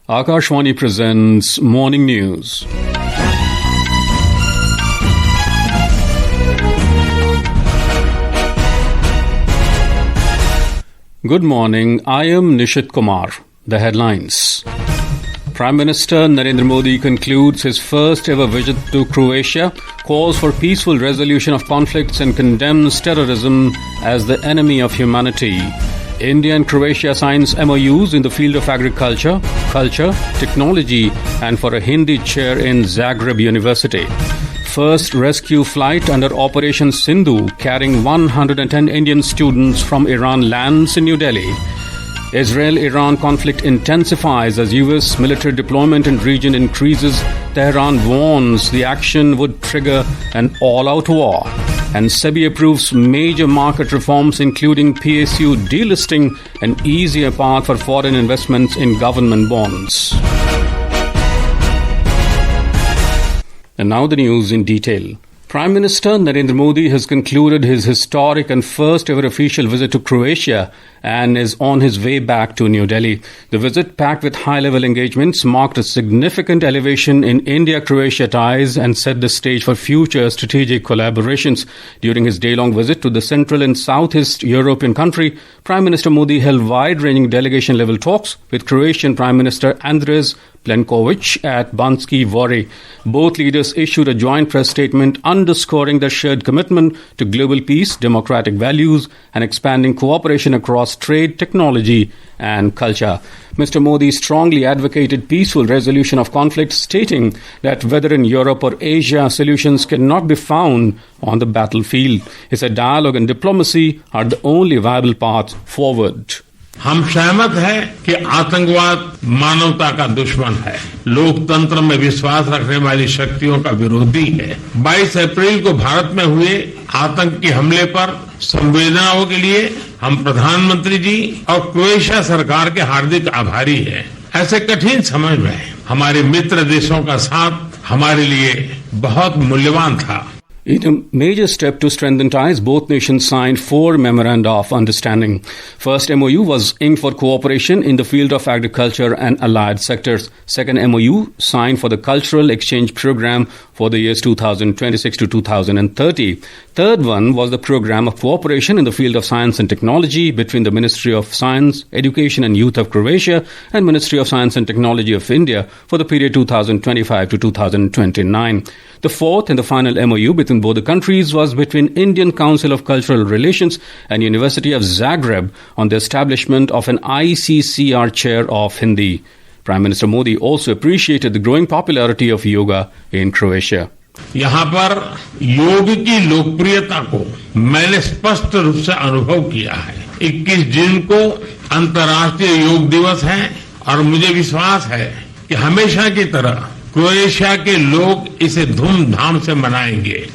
Akashvani presents Morning News. Good morning, I am Nishit Kumar. The headlines. Prime Minister Narendra Modi concludes his first ever visit to Croatia, calls for peaceful resolution of conflicts and condemns terrorism as the enemy of humanity. India and Croatia signs MoUs in the field of agriculture, culture, technology and for a Hindi chair in Zagreb University. First rescue flight under Operation Sindhu carrying 110 Indian students from Iran lands in New Delhi. Israel-Iran conflict intensifies as US military deployment in region increases. Tehran warns the action would trigger an all-out war. And SEBI approves major market reforms including PSU delisting, an easier path for foreign investments in government bonds. And now the news in detail. Prime Minister Narendra Modi has concluded his historic and first ever official visit to Croatia and is on his way back to New Delhi. The visit, packed with high-level engagements, marked a significant elevation in India-Croatia ties and set the stage for future strategic collaborations. During his day-long visit to the Central and Southeast European country, Prime Minister Modi held wide-ranging delegation-level talks with Croatian Prime Minister Andrej Plenković at Banski Dvor. Both leaders issued a joint press statement underscoring their shared commitment to global peace, democratic values, and expanding cooperation across trade, technology, and culture. Mr. Modi strongly advocated peaceful resolution of conflicts, stating that whether in Europe or Asia, solutions cannot be found on the battlefield. He said dialogue and diplomacy are the only viable path forward. हम सहमत हैं कि आतंकवाद मानवता का दुश्मन है, लोकतंत्र में विश्वास रखने वाली शक्तियों का विरोधी है। 22 अप्रैल को भारत में हुए आतंकी हमले पर संवेदनाओं के लिए हम प्रधानमंत्री जी और क्रोएशिया सरकार के हार्दिक आभारी हैं। ऐसे कठिन समय में हमारे मित्र देशों का साथ हमारे लिए बहुत मूल्यवान था। In a major step to strengthen ties, both nations signed 4 memoranda of understanding. First MoU was inked for cooperation in the field of agriculture and allied sectors. Second MoU signed for the cultural exchange program for the years 2026 to 2030. Third one was the program of cooperation in the field of science and technology between the Ministry of Science, Education and Youth of Croatia and Ministry of Science and Technology of India for the period 2025 to 2029. The fourth and the final MoU between both the countries was between Indian Council of Cultural Relations and University of Zagreb on the establishment of an ICCR chair of Hindi. Prime Minister Modi also appreciated the growing popularity of yoga in Croatia. यहाँ पर योग की लोकप्रियता को मैंने स्पष्ट रूप से अनुभव किया है। 21 जून को अंतर्राष्ट्रीय योग दिवस है और मुझे विश्वास है कि हमेशा की तरह क्रोएशिया के लोग इसे धूमधाम से मनाएंगे।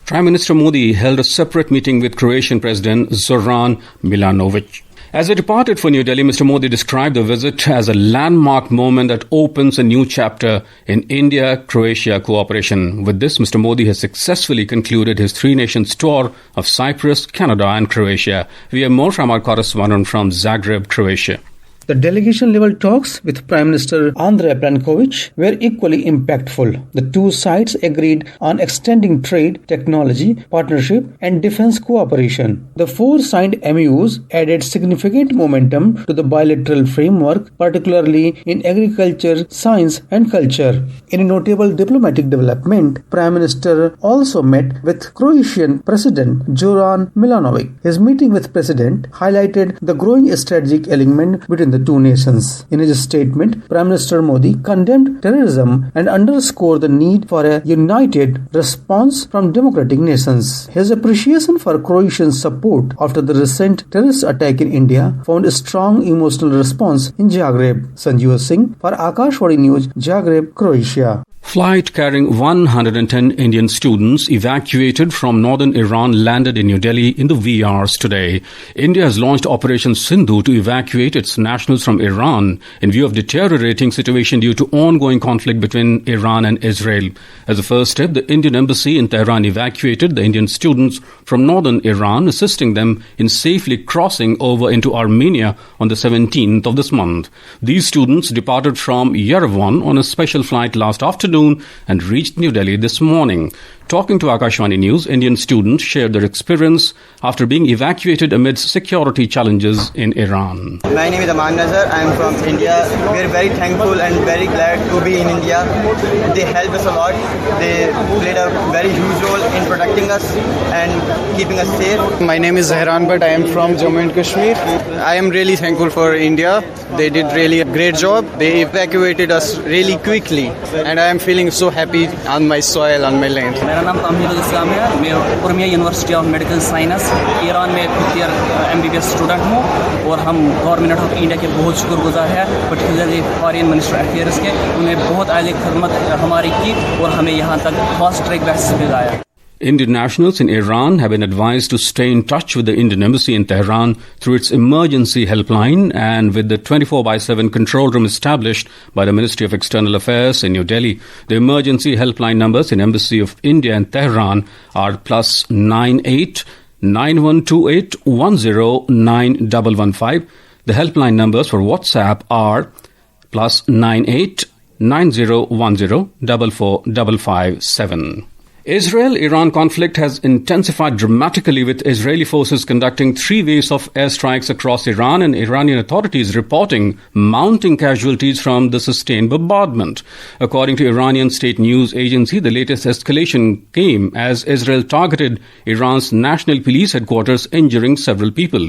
Prime Minister Modi held a separate meeting with Croatian President Zoran Milanovic. As they departed for New Delhi, Mr. Modi described the visit as a landmark moment that opens a new chapter in India-Croatia cooperation. With this, Mr. Modi has successfully concluded his 3-nations tour of Cyprus, Canada and Croatia. We have more from our correspondent from Zagreb, Croatia. The delegation-level talks with Prime Minister Andrej Plenković were equally impactful. The two sides agreed on extending trade, technology, partnership and defense cooperation. The 4 signed MoUs added significant momentum to the bilateral framework, particularly in agriculture, science and culture. In a notable diplomatic development, Prime Minister also met with Croatian President Zoran Milanovic. His meeting with President highlighted the growing strategic alignment between the two nations. In his statement, Prime Minister Modi condemned terrorism and underscored the need for a united response from democratic nations. His appreciation for Croatian support after the recent terrorist attack in India found a strong emotional response in Zagreb. Sanjeev Singh for Akashvani News, Zagreb, Croatia. Flight carrying 110 Indian students evacuated from northern Iran landed in New Delhi in the wee hours today. India has launched Operation Sindhu to evacuate its nationals from Iran in view of deteriorating situation due to ongoing conflict between Iran and Israel. As a first step, the Indian embassy in Tehran evacuated the Indian students from northern Iran, assisting them in safely crossing over into Armenia on the 17th of this month. These students departed from Yerevan on a special flight last afternoon and reached New Delhi this morning. Talking to Akashvani News, Indian students shared their experience after being evacuated amidst security challenges in Iran. My name is Aman Nazar. I am from India. We are very thankful and very glad to be in India. They helped us a lot. They played a very huge role in protecting us and keeping us safe. My name is Tehran, but I am from Jammu and Kashmir. I am really thankful for India. They did really a great job. They evacuated us really quickly, and I am feeling so happy on my soil, on my land. मेरा नाम तामिरुल इस्लाम है। मैं Urmia university of medical science Iran में fifth year MBBS student हूँ और हम government of India के बहुत शुक्रगुजार हैं, पर्टिकुलरली फॉरेन मिनिस्टर अफेयर्स के। उन्हें बहुत आगे खदमत हमारी की और हमें यहाँ तक फास्ट ट्रैक बेसिस पे लाया। Indian nationals in Iran have been advised to stay in touch with the Indian embassy in Tehran through its emergency helpline and with the 24/7 control room established by the Ministry of External Affairs in New Delhi. The emergency helpline numbers in Embassy of India in Tehran are +98 9128 109115. The helpline numbers for WhatsApp are +98 9010 44557. Israel-Iran conflict has intensified dramatically, with Israeli forces conducting 3 waves of airstrikes across Iran and Iranian authorities reporting mounting casualties from the sustained bombardment. According to Iranian state news agency, the latest escalation came as Israel targeted Iran's national police headquarters, injuring several people.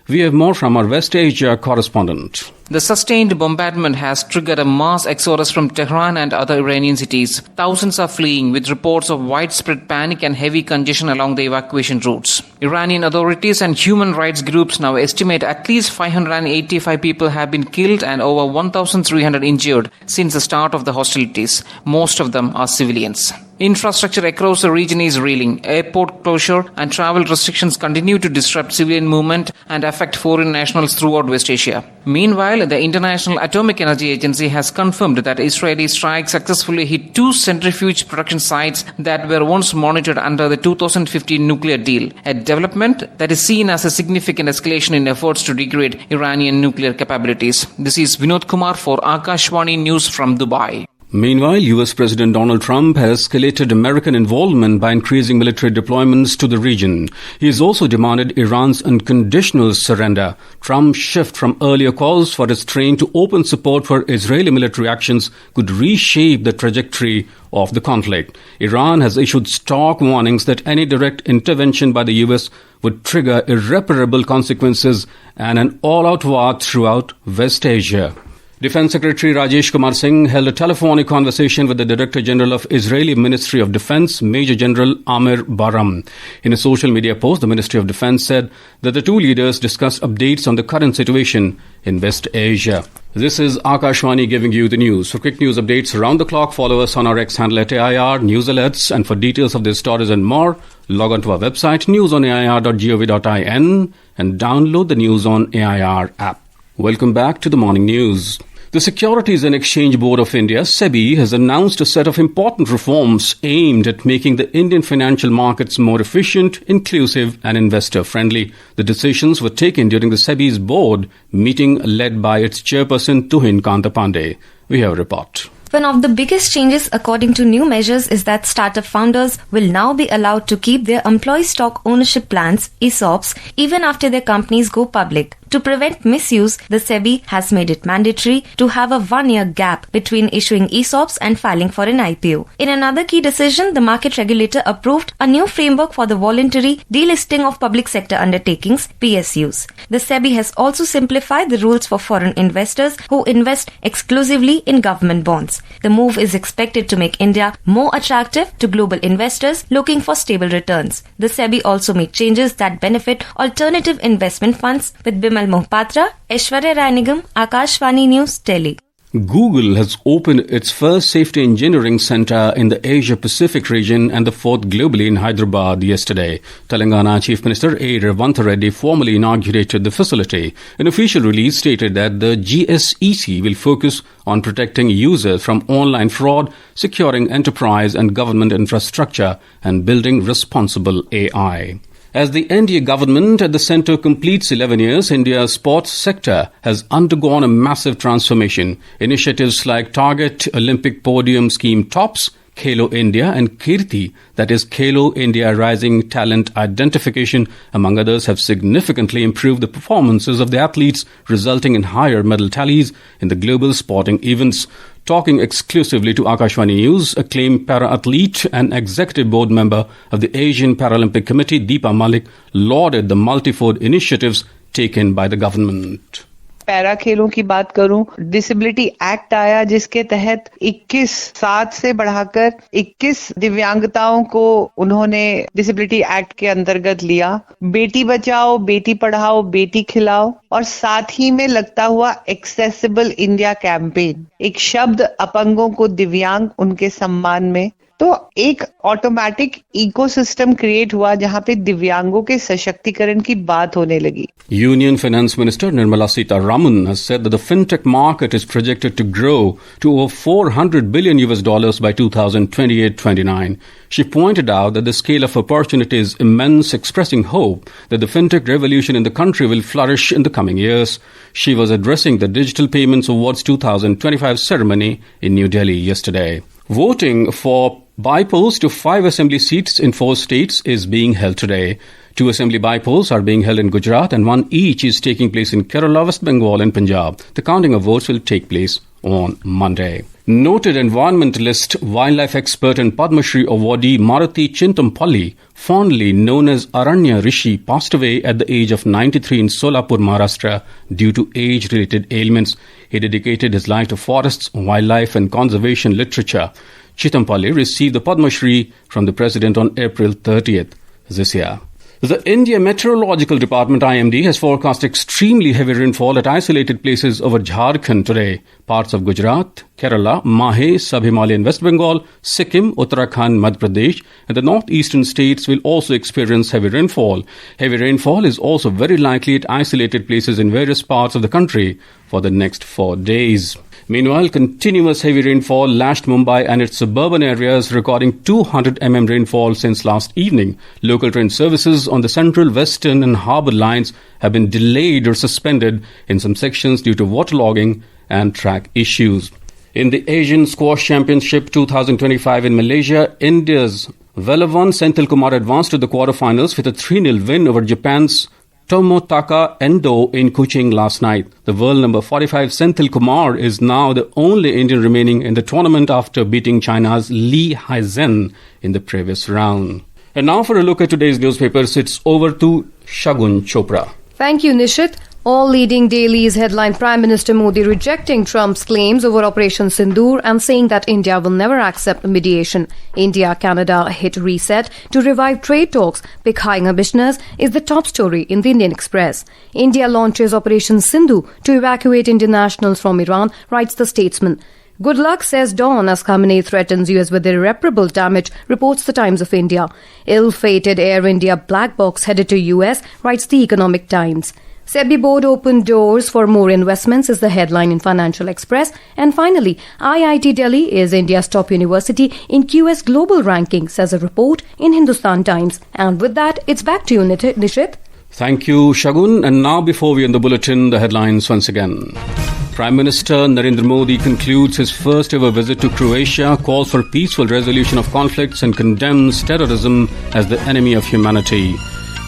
We have more from our West Asia correspondent. The sustained bombardment has triggered a mass exodus from Tehran and other Iranian cities. Thousands are fleeing, with reports of widespread panic and heavy congestion along the evacuation routes. Iranian authorities and human rights groups now estimate at least 585 people have been killed and over 1,300 injured since the start of the hostilities. Most of them are civilians. Infrastructure across the region is reeling. Airport closure and travel restrictions continue to disrupt civilian movement and affect foreign nationals throughout West Asia. Meanwhile, the International Atomic Energy Agency has confirmed that Israeli strikes successfully hit 2 centrifuge production sites that were once monitored under the 2015 nuclear deal, a development that is seen as a significant escalation in efforts to degrade Iranian nuclear capabilities. This is Vinod Kumar for Akashvani News from Dubai. Meanwhile, US President Donald Trump has escalated American involvement by increasing military deployments to the region. He has also demanded Iran's unconditional surrender. Trump's shift from earlier calls for restraint to open support for Israeli military actions could reshape the trajectory of the conflict. Iran has issued stark warnings that any direct intervention by the US would trigger irreparable consequences and an all-out war throughout West Asia. Defense Secretary Rajesh Kumar Singh held a telephonic conversation with the Director General of Israeli Ministry of Defense, Major General Amir Baram. In a social media post, the Ministry of Defense said that the two leaders discussed updates on the current situation in West Asia. This is Akashvani giving you the news. For quick news updates around the clock, follow us on our X handle at AIR News Alerts. And for details of these stories and more, log on to our website newsonair.gov.in and download the News on AIR app. Welcome back to the morning news. The Securities and Exchange Board of India, SEBI, has announced a set of important reforms aimed at making the Indian financial markets more efficient, inclusive and investor-friendly. The decisions were taken during the SEBI's board meeting led by its chairperson Tuhin Kantapande. We have a report. One of the biggest changes according to new measures is that startup founders will now be allowed to keep their employee stock ownership plans, ESOPs, even after their companies go public. To prevent misuse, the SEBI has made it mandatory to have a 1-year gap between issuing ESOPs and filing for an IPO. In another key decision, the market regulator approved a new framework for the voluntary delisting of public sector undertakings, PSUs. The SEBI has also simplified the rules for foreign investors who invest exclusively in government bonds. The move is expected to make India more attractive to global investors looking for stable returns. The SEBI also made changes that benefit alternative investment funds. With Bimal Mohapatra, Aishwarya Rai Nigam, Akashvani News, Delhi. Google has opened its first safety engineering center in the Asia-Pacific region and the fourth globally in Hyderabad yesterday. Telangana Chief Minister A. Ravantha Reddy formally inaugurated the facility. An official release stated that the GSEC will focus on protecting users from online fraud, securing enterprise and government infrastructure, and building responsible AI. As the NDA government at the centre completes 11 years, India's sports sector has undergone a massive transformation. Initiatives like Target Olympic Podium Scheme TOPS, Khelo India and Kirti, that is Khelo India Rising Talent Identification, among others, have significantly improved the performances of the athletes, resulting in higher medal tallies in the global sporting events. Talking exclusively to Akashvani News, acclaimed para-athlete and executive board member of the Asian Paralympic Committee, Deepa Malik, lauded the multifold initiatives taken by the government. Para खेलों की बात करूं, disability act आया जिसके तहत 21 सात से बढ़ाकर 21 दिव्यांगताओं को उन्होंने डिसेबिलिटी एक्ट के अंतर्गत लिया। बेटी बचाओ, बेटी पढ़ाओ, बेटी खिलाओ और साथ ही में लगता हुआ एक्सेसिबल इंडिया कैंपेन, एक शब्द अपंगों को दिव्यांग उनके सम्मान में, तो एक ऑटोमेटिक इकोसिस्टम क्रिएट हुआ जहां पे दिव्यांगों के सशक्तिकरण की बात होने लगी। Union Finance Minister Nirmala Sitharaman has said that the fintech market is projected to grow to over $400 billion by 2028-29. She pointed out that the scale of opportunity is immense, expressing hope that the fintech revolution in the country will flourish in the coming years. She was addressing the Digital Payments Awards 2025 ceremony in New Delhi yesterday. Voting for bypolls to 5 assembly seats in 4 states is being held today. 2 assembly bypolls are being held in Gujarat and 1 each is taking place in Kerala, West Bengal and Punjab. The counting of votes will take place on Monday. Noted environmentalist, wildlife expert and Padma Shri awardee Maruti Chintampalli, fondly known as Aranya Rishi, passed away at the age of 93 in Solapur, Maharashtra due to age-related ailments. He dedicated his life to forests, wildlife and conservation literature. Chintampalli received the Padma Shri from the President on April 30th this year. The India Meteorological Department IMD has forecast extremely heavy rainfall at isolated places over Jharkhand today. Parts of Gujarat, Kerala, Mahe, Sub-Himalayan West Bengal, Sikkim, Uttarakhand, Madhya Pradesh and the northeastern states will also experience heavy rainfall. Heavy rainfall is also very likely at isolated places in various parts of the country for the next 4 days. Meanwhile, continuous heavy rainfall lashed Mumbai and its suburban areas, recording 200 mm rainfall since last evening. Local train services on the central, western and harbour lines have been delayed or suspended in some sections due to waterlogging and track issues. In the Asian Squash Championship 2025 in Malaysia, India's Velavan Senthil Kumar advanced to the quarterfinals with a 3-0 win over Japan's Tomotaka Endo in Kuching last night. The world number 45 Senthil Kumar is now the only Indian remaining in the tournament after beating China's Li Haizhen in the previous round. And now for a look at today's newspapers, it's over to Shagun Chopra. Thank you, Nishit. All leading dailies headline Prime Minister Modi rejecting Trump's claims over Operation Sindhu and saying that India will never accept mediation. India-Canada hit reset to revive trade talks. Pick higher business is the top story in the Indian Express. India launches Operation Sindhu to evacuate Indian nationals from Iran, writes the Statesman. Good luck, says Dawn, as Khamenei threatens US with irreparable damage, reports the Times of India. Ill-fated Air India black box headed to US, writes the Economic Times. SEBI board opened doors for more investments is the headline in Financial Express. And finally, IIT Delhi is India's top university in QS Global Ranking, says a report in Hindustan Times. And with that, it's back to you, Nishit. Thank you, Shagun. And now, before we end the bulletin, the headlines once again. Prime Minister Narendra Modi concludes his first ever visit to Croatia, calls for peaceful resolution of conflicts and condemns terrorism as the enemy of humanity.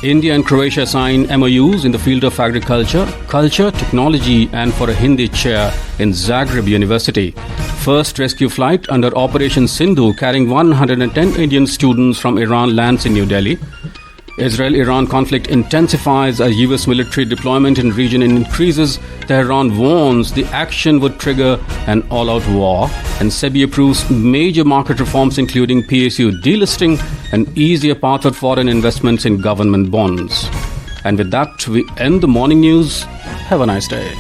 India and Croatia sign MoUs in the field of agriculture, culture, technology and for a Hindi chair in Zagreb University. First rescue flight under Operation Sindhu carrying 110 Indian students from Iran lands in New Delhi. Israel-Iran conflict intensifies as US military deployment in region increases. Tehran warns the action would trigger an all-out war. And SEBI approves major market reforms including PSU delisting and easier path for foreign investments in government bonds. And with that, we end the morning news. Have a nice day.